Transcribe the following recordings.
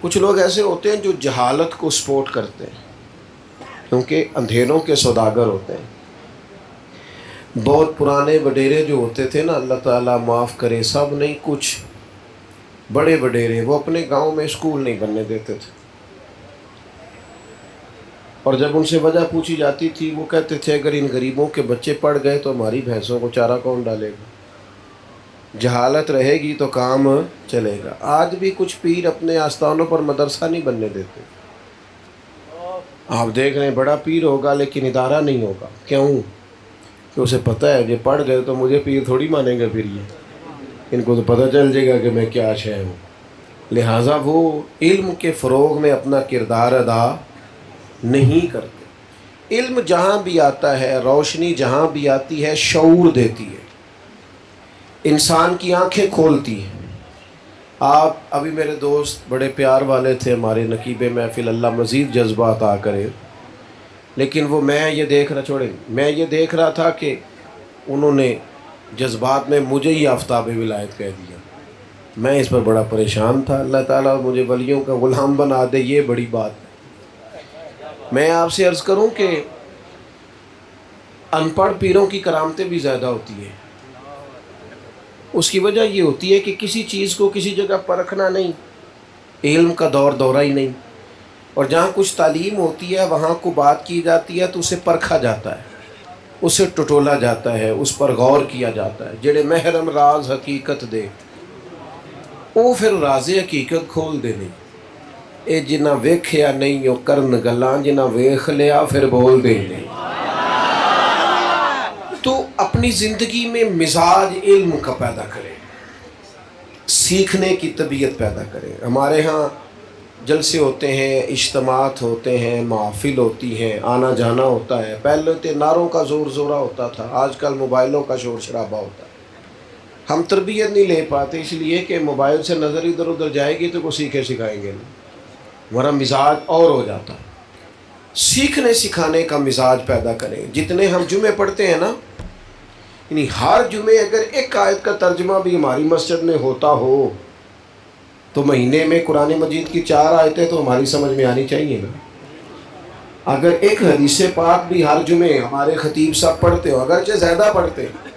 کچھ لوگ ایسے ہوتے ہیں جو جہالت کو سپورٹ کرتے ہیں کیونکہ اندھیروں کے سوداگر ہوتے ہیں. بہت پرانے وڈیرے جو ہوتے تھے نا، اللہ تعالیٰ معاف کرے، سب نہیں کچھ بڑے وڈیرے، وہ اپنے گاؤں میں اسکول نہیں بننے دیتے تھے. اور جب ان سے وجہ پوچھی جاتی تھی وہ کہتے تھے اگر ان غریبوں کے بچے پڑھ گئے تو ہماری بھینسوں کو چارہ کون ڈالے گا؟ جہالت رہے گی تو کام چلے گا. آج بھی کچھ پیر اپنے آستانوں پر مدرسہ نہیں بننے دیتے. آپ دیکھ رہے ہیں بڑا پیر ہوگا لیکن ادارہ نہیں ہوگا. کیوں؟ کہ اسے پتہ ہے یہ پڑھ گئے تو مجھے پیر تھوڑی مانیں گے، پھر ان کو تو پتہ چل جائے گا کہ میں کیا شے ہوں. لہٰذا وہ علم کے فروغ میں اپنا کردار ادا نہیں کرتے. علم جہاں بھی آتا ہے، روشنی جہاں بھی آتی ہے، شعور دیتی ہے، انسان کی آنکھیں کھولتی ہے. آپ ابھی میرے دوست بڑے پیار والے تھے ہمارے نقیب محفل، اللہ مزید جذبہ عطا کرے، لیکن وہ میں یہ دیکھ رہا تھا کہ انہوں نے جذبات میں مجھے ہی آفتاب ولایت کہہ دیا. میں اس پر بڑا پریشان تھا. اللہ تعالیٰ مجھے ولیوں کا غلام بنا دے، یہ بڑی بات ہے. میں آپ سے عرض کروں کہ ان پڑھ پیروں کی کرامتیں بھی زیادہ ہوتی ہیں. اس کی وجہ یہ ہوتی ہے کہ کسی چیز کو کسی جگہ پرکھنا نہیں، علم کا دورہ ہی نہیں. اور جہاں کچھ تعلیم ہوتی ہے وہاں کو بات کی جاتی ہے تو اسے پرکھا جاتا ہے، اسے ٹٹولا جاتا ہے، اس پر غور کیا جاتا ہے. جڑے محرم راز حقیقت دے وہ پھر راز حقیقت کھول دے نہیں. اے جنہ ویکھیا نہیں وہ کرن گلاں، جنہ ویکھ لیا پھر بول دے نہیں. تو اپنی زندگی میں مزاج علم کا پیدا کرے، سیکھنے کی طبیعت پیدا کرے. ہمارے ہاں جلسے ہوتے ہیں، اجتماعات ہوتے ہیں، محافل ہوتی ہیں، آنا جانا ہوتا ہے. پہلے تو نعروں کا زور زورہ ہوتا تھا، آج کل موبائلوں کا شور شرابہ ہوتا ہے. ہم تربیت نہیں لے پاتے اس لیے کہ موبائل سے نظر ادھر ادھر جائے گی تو وہ سیکھے سکھائیں گے نہیں، ہمارا مزاج اور ہو جاتا. سیکھنے سکھانے کا مزاج پیدا کریں. جتنے ہم جمعے پڑھتے ہیں نا، یعنی ہر جمعے اگر ایک آیت کا ترجمہ بھی ہماری مسجد میں ہوتا ہو تو مہینے میں قرآن مجید کی 4 آیتیں تو ہماری سمجھ میں آنی چاہیے نا. اگر ایک حدیث پاک بھی ہر جمعے ہمارے خطیب صاحب پڑھتے ہو، اگرچہ زیادہ پڑھتے ہیں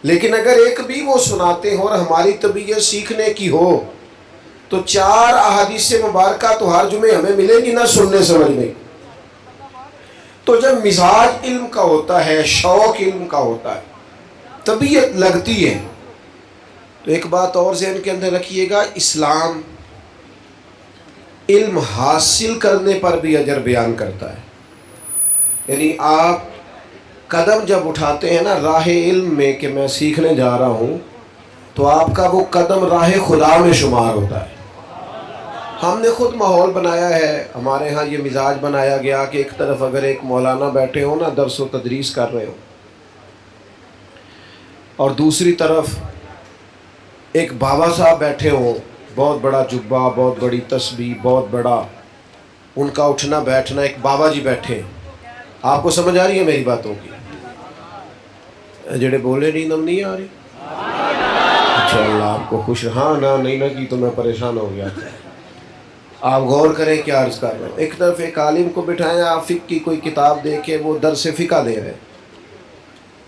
لیکن اگر ایک بھی وہ سناتے ہو اور ہماری طبیعت سیکھنے کی ہو تو 4 احادیث مبارکہ تو ہر جمعے ہمیں ملے گی نا سننے سمجھنے. تو جب مزاج علم کا ہوتا ہے، شوق علم کا ہوتا ہے، طبیعت لگتی ہے، تو ایک بات اور ذہن کے اندر رکھیے گا، اسلام علم حاصل کرنے پر بھی اجر بیان کرتا ہے. یعنی آپ قدم جب اٹھاتے ہیں نا راہ علم میں کہ میں سیکھنے جا رہا ہوں، تو آپ کا وہ قدم راہ خدا میں شمار ہوتا ہے. ہم نے خود ماحول بنایا ہے، ہمارے ہاں یہ مزاج بنایا گیا کہ ایک طرف اگر ایک مولانا بیٹھے ہوں نا درس و تدریس کر رہے ہوں، اور دوسری طرف ایک بابا صاحب بیٹھے ہوں، بہت بڑا جبہ، بہت بڑی تسبیح، بہت بڑا ان کا اٹھنا بیٹھنا، ایک بابا جی بیٹھے. آپ کو سمجھ آ رہی ہے میری باتوں کی؟ جڑے بولے نہیں نم نہیں آ رہی. اچھا اللہ آپ کو خوش، ہاں نہ نہیں نہ کی تو میں پریشان ہو گیا. آپ غور کریں کیا عرض کر رہے ہیں. ایک طرف ایک عالم کو بٹھائیں، آپ فقہ کی کوئی کتاب دے کے وہ درس فقہ دے رہے ہیں،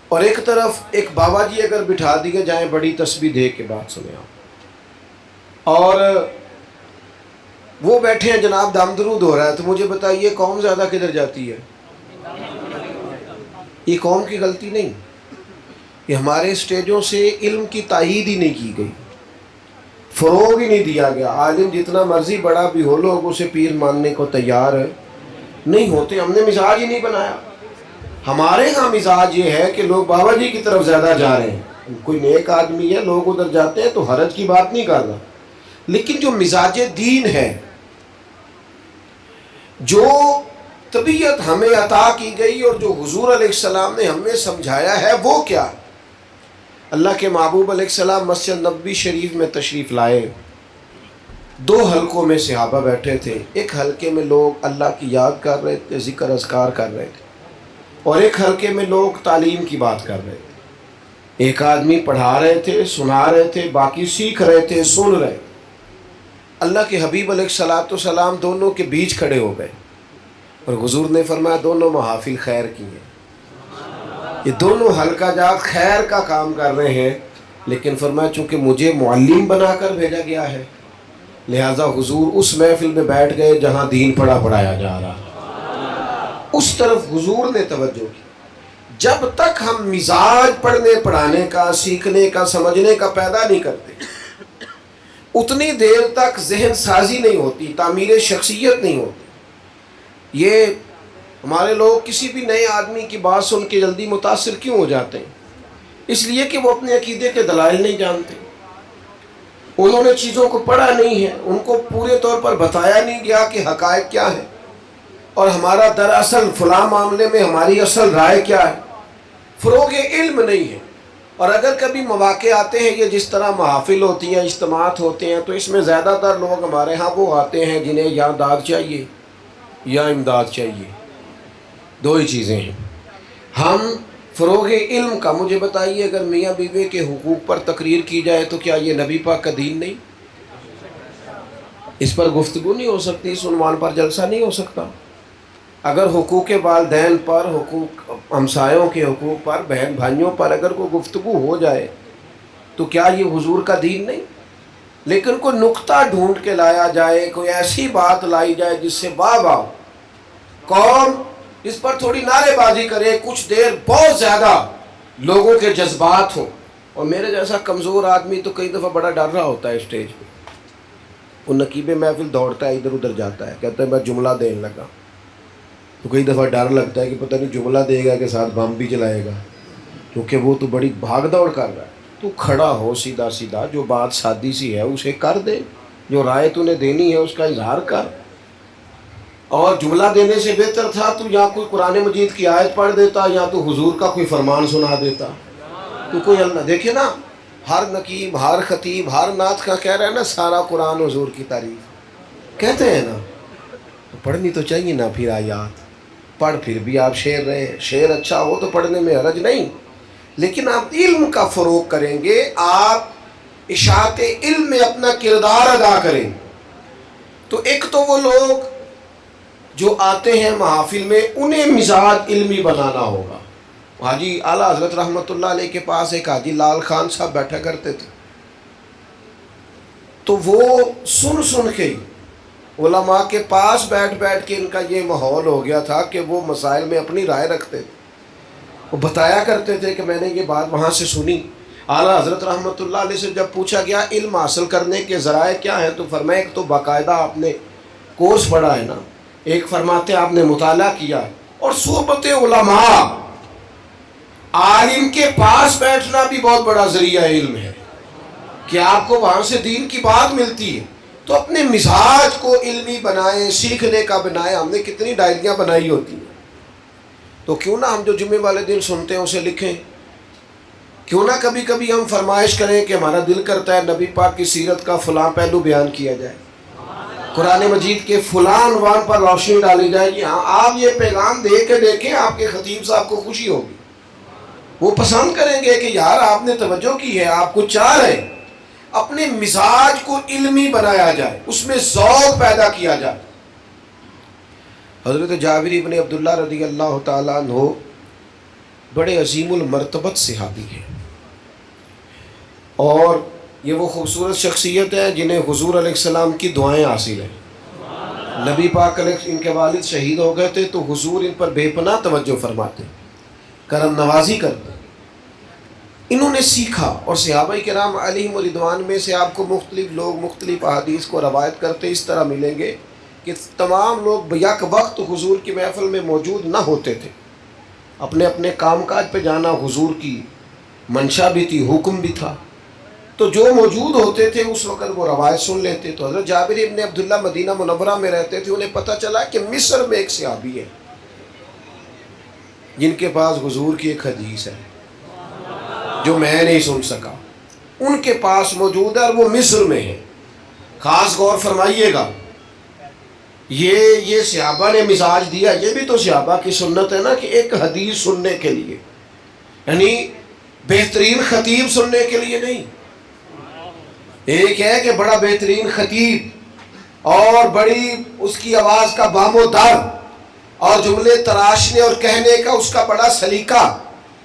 اور ایک طرف ایک بابا جی اگر بٹھا دیے جائیں بڑی تسبیح دے کے بات سنیں آپ، اور وہ بیٹھے ہیں جناب دم درود ہو رہا ہے، تو مجھے بتائیے قوم زیادہ کدھر جاتی ہے؟ یہ قوم کی غلطی نہیں، یہ ہمارے اسٹیجوں سے علم کی تائید ہی نہیں کی گئی، فروغ ہی نہیں دیا گیا. عالم جتنا مرضی بڑا بھی ہو لوگ اسے پیر ماننے کو تیار نہیں ہوتے. ہم نے مزاج ہی نہیں بنایا. ہمارے ہاں مزاج یہ ہے کہ لوگ بابا جی کی طرف زیادہ جا رہے ہیں. کوئی نیک آدمی ہے لوگ ادھر جاتے ہیں تو حرج کی بات نہیں کر رہا، لیکن جو مزاج دین ہے، جو طبیعت ہمیں عطا کی گئی اور جو حضور علیہ السلام نے ہمیں سمجھایا ہے، وہ کیا؟ اللہ کے محبوب علیہ السلام مسجد نبوی شریف میں تشریف لائے. 2 حلقوں میں صحابہ بیٹھے تھے. ایک حلقے میں لوگ اللہ کی یاد کر رہے تھے، ذکر اذکار کر رہے تھے، اور ایک حلقے میں لوگ تعلیم کی بات کر رہے تھے. ایک آدمی پڑھا رہے تھے، سنا رہے تھے، باقی سیکھ رہے تھے، سن رہے. اللہ کے حبیب علیہ الصلوۃ والسلام دونوں کے بیچ کھڑے ہو گئے اور حضور نے فرمایا دونوں محافل خیر کی ہیں، یہ دونوں حلقہ جات خیر کا کام کر رہے ہیں، لیکن فرمایا چونکہ مجھے معلم بنا کر بھیجا گیا ہے لہٰذا حضور اس محفل میں بیٹھ گئے جہاں دین پڑھایا جا رہا، اس طرف حضور نے توجہ کی۔ جب تک ہم مزاج پڑھنے پڑھانے کا، سیکھنے کا، سمجھنے کا پیدا نہیں کرتے اتنی دیر تک ذہن سازی نہیں ہوتی، تعمیر شخصیت نہیں ہوتی۔ یہ ہمارے لوگ کسی بھی نئے آدمی کی بات سن کے جلدی متاثر کیوں ہو جاتے ہیں؟ اس لیے کہ وہ اپنے عقیدے کے دلائل نہیں جانتے، انہوں نے چیزوں کو پڑھا نہیں ہے، ان کو پورے طور پر بتایا نہیں گیا کہ حقائق کیا ہے اور ہمارا دراصل فلاں معاملے میں ہماری اصل رائے کیا ہے۔ فروغ علم نہیں ہے۔ اور اگر کبھی مواقع آتے ہیں یہ جس طرح محافل ہوتی ہیں، اجتماعات ہوتے ہیں، تو اس میں زیادہ تر لوگ ہمارے ہاں وہ آتے ہیں جنہیں یا داد چاہیے یا امداد چاہیے، دو ہی چیزیں ہیں۔ ہم فروغ علم کا، مجھے بتائیے اگر میاں بیوی کے حقوق پر تقریر کی جائے تو کیا یہ نبی پاک کا دین نہیں؟ اس پر گفتگو نہیں ہو سکتی، اس عنوان پر جلسہ نہیں ہو سکتا۔ اگر حقوق والدین پر، حقوق ہمسایوں کے حقوق پر، بہن بھائیوں پر اگر کوئی گفتگو ہو جائے تو کیا یہ حضور کا دین نہیں؟ لیکن کوئی نقطہ ڈھونڈ کے لایا جائے، کوئی ایسی بات لائی جائے جس سے واہ واہ قوم اس پر تھوڑی نعرے بازی کرے، کچھ دیر بہت زیادہ لوگوں کے جذبات ہوں۔ اور میرے جیسا کمزور آدمی تو کئی دفعہ بڑا ڈر رہا ہوتا ہے اسٹیج پہ، وہ نقیب محفل دوڑتا ہے، ادھر ادھر جاتا ہے، کہتا ہے میں جملہ دینے لگا، تو کئی دفعہ ڈر لگتا ہے کہ پتہ نہیں جملہ دے گا کہ ساتھ بم بھی چلائے گا، کیونکہ وہ تو بڑی بھاگ دوڑ کر رہا ہے۔ تو کھڑا ہو سیدھا سیدھا، جو بات سادی سی ہے اسے کر دے، جو رائے تو نے دینی ہے اس کا اظہار کر۔ اور جملہ دینے سے بہتر تھا تو یا کوئی قرآن مجید کی آیت پڑھ دیتا یا تو حضور کا کوئی فرمان سنا دیتا۔ تو کوئی اللہ دیکھے نا، ہر نقیب، ہر خطیب، ہر نعت کا کہہ رہا ہے نا سارا قرآن حضور کی تعریف کہتے ہیں نا، تو پڑھنی تو چاہیے نا پھر آیات، پڑھ پھر بھی آپ شعر رہے ہیں، شعر اچھا ہو تو پڑھنے میں حرج نہیں، لیکن آپ علم کا فروغ کریں گے، آپ اشاعت علم میں اپنا کردار ادا کریں۔ تو ایک تو وہ لوگ جو آتے ہیں محافل میں انہیں مزاج علمی بنانا ہوگا۔ حاجی اعلیٰ حضرت رحمۃ اللہ علیہ کے پاس ایک حاجی لال خان صاحب بیٹھا کرتے تھے، تو وہ سن کے علماء کے پاس بیٹھ کے ان کا یہ ماحول ہو گیا تھا کہ وہ مسائل میں اپنی رائے رکھتے تھے، وہ بتایا کرتے تھے کہ میں نے یہ بات وہاں سے سنی۔ اعلیٰ حضرت رحمۃ اللہ علیہ سے جب پوچھا گیا علم حاصل کرنے کے ذرائع کیا ہیں تو فرمایا ایک تو باقاعدہ آپ نے کورس پڑھا ہے نا، ایک فرماتے آپ نے مطالعہ کیا، اور صحبت علماء، عالم کے پاس بیٹھنا بھی بہت بڑا ذریعہ علم ہے کہ آپ کو وہاں سے دین کی بات ملتی ہے۔ تو اپنے مزاج کو علمی بنائیں، سیکھنے کا بنائیں۔ ہم نے کتنی ڈائریاں بنائی ہوتی ہیں، تو کیوں نہ ہم جو جمعے والے دن سنتے ہیں اسے لکھیں، کیوں نہ کبھی کبھی ہم فرمائش کریں کہ ہمارا دل کرتا ہے نبی پاک کی سیرت کا فلاں پہلو بیان کیا جائے، قرآن مجید کے فلاں عنوان پر روشنی ڈالی جائے کہ ہاں آپ یہ پیغام دے کے دیکھیں، آپ کے خطیب صاحب کو خوشی ہوگی، وہ پسند کریں گے کہ یار آپ نے توجہ کی ہے، آپ کو چاہ رہے ہیں۔ اپنے مزاج کو علمی بنایا جائے، اس میں ذوق پیدا کیا جائے۔ حضرت جابر ابن عبداللہ رضی اللہ تعالیٰ عنہ بڑے عظیم المرتبت صحابی ہیں، اور یہ وہ خوبصورت شخصیت ہے جنہیں حضور علیہ السلام کی دعائیں حاصل ہیں۔ نبی پاک علیہ ان کے والد شہید ہو گئے تھے تو حضور ان پر بے پناہ توجہ فرماتے، کرم نوازی کرتے۔ انہوں نے سیکھا، اور صحابہ کرام علیہم رضوان میں سے آپ کو مختلف لوگ مختلف احادیث کو روایت کرتے اس طرح ملیں گے کہ تمام لوگ یک وقت حضور کی محفل میں موجود نہ ہوتے تھے، اپنے اپنے کام کاج پہ جانا حضور کی منشا بھی تھی، حکم بھی تھا، تو جو موجود ہوتے تھے اس وقت وہ روایت سن لیتے۔ تو حضرت جابر ابن عبداللہ مدینہ منورہ میں رہتے تھے، انہیں پتہ چلا کہ مصر میں ایک صحابی ہے جن کے پاس حضور کی ایک حدیث ہے جو میں نہیں سن سکا، ان کے پاس موجود ہے اور وہ مصر میں ہے۔ خاص غور فرمائیے گا، یہ صحابہ نے مزاج دیا، یہ بھی تو صحابہ کی سنت ہے نا کہ ایک حدیث سننے کے لیے، یعنی بہترین خطیب سننے کے لیے نہیں، ایک ہے کہ بڑا بہترین خطیب اور بڑی اس کی آواز کا بام و در، اور جملے تراشنے اور کہنے کا اس کا بڑا سلیقہ،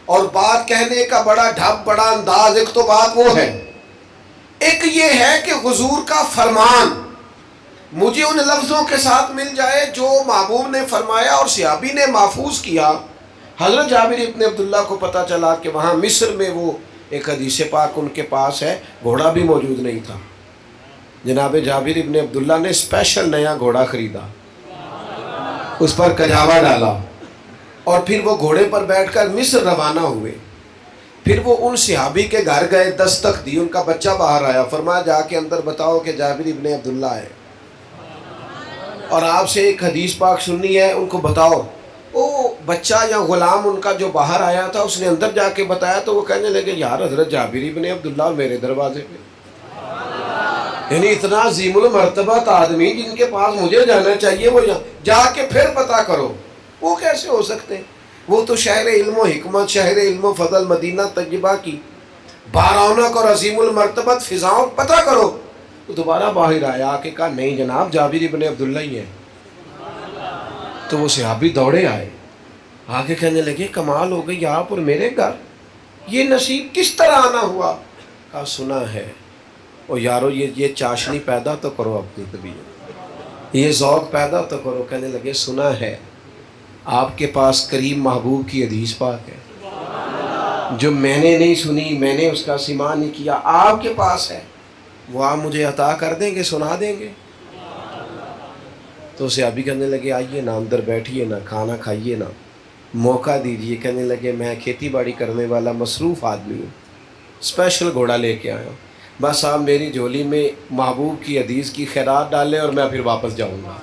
اور بات کہنے کا بڑا ڈھب، بڑا انداز۔ ایک تو بات وہ ہے، ایک یہ ہے کہ حضور کا فرمان مجھے ان لفظوں کے ساتھ مل جائے جو محبوب نے فرمایا اور صحابی نے محفوظ کیا۔ حضرت جابر ابن عبداللہ کو پتہ چلا کہ وہاں مصر میں وہ ایک حدیث پاک ان کے پاس ہے، گھوڑا بھی موجود نہیں تھا۔ جناب جابر ابن عبداللہ نے اسپیشل نیا گھوڑا خریدا، اس پر کجاوا ڈالا، اور پھر وہ گھوڑے پر بیٹھ کر مصر روانہ ہوئے۔ پھر وہ ان صحابی کے گھر گئے، دستک دی، ان کا بچہ باہر آیا، فرمایا جا کے اندر بتاؤ کہ جابر ابن عبداللہ ہے اور آپ سے ایک حدیث پاک سننی ہے، ان کو بتاؤ۔ وہ بچہ یا غلام ان کا جو باہر آیا تھا، اس نے اندر جا کے بتایا تو وہ کہنے لگے یار حضرت جابر ابن عبداللہ میرے دروازے پہ، یعنی اتنا عظیم المرتبت آدمی جن کے پاس مجھے جانا چاہیے، وہ جا کے پھر پتہ کرو۔ وہ کیسے ہو سکتے ہیں؟ وہ تو شہر علم و حکمت، شہر علم و فضل، مدینہ طیبہ کی بارونق اور عظیم المرتبت فضاؤں، پتہ کرو۔ تو دوبارہ باہر آیا کہ کہا نہیں جناب جابر ابن عبداللہ ہی ہے۔ تو وہ صحابی دوڑے آئے، آگے کہنے لگے کمال ہو گئی آپ اور میرے گھر، یہ نصیب کس طرح آنا ہوا؟ کہا سنا ہے۔ اور یارو یہ چاشنی پیدا تو کرو اپنی طبیعت، یہ ذوق پیدا تو کرو۔ کہنے لگے سنا ہے آپ کے پاس کریم محبوب کی حدیث پاک ہے جو میں نے نہیں سنی، میں نے اس کا سماع نہیں کیا، آپ کے پاس ہے، وہ آپ مجھے عطا کر دیں گے، سنا دیں گے؟ تو اسے ابھی کہنے لگے آئیے نا اندر بیٹھیے نا، کھانا کھائیے نا، موقع دیجیے۔ کہنے لگے میں کھیتی باڑی کرنے والا مصروف آدمی ہوں، اسپیشل گھوڑا لے کے آیا ہوں، بس آپ میری جھولی میں محبوب کی حدیث کی خیرات ڈالیں اور میں پھر واپس جاؤں گا۔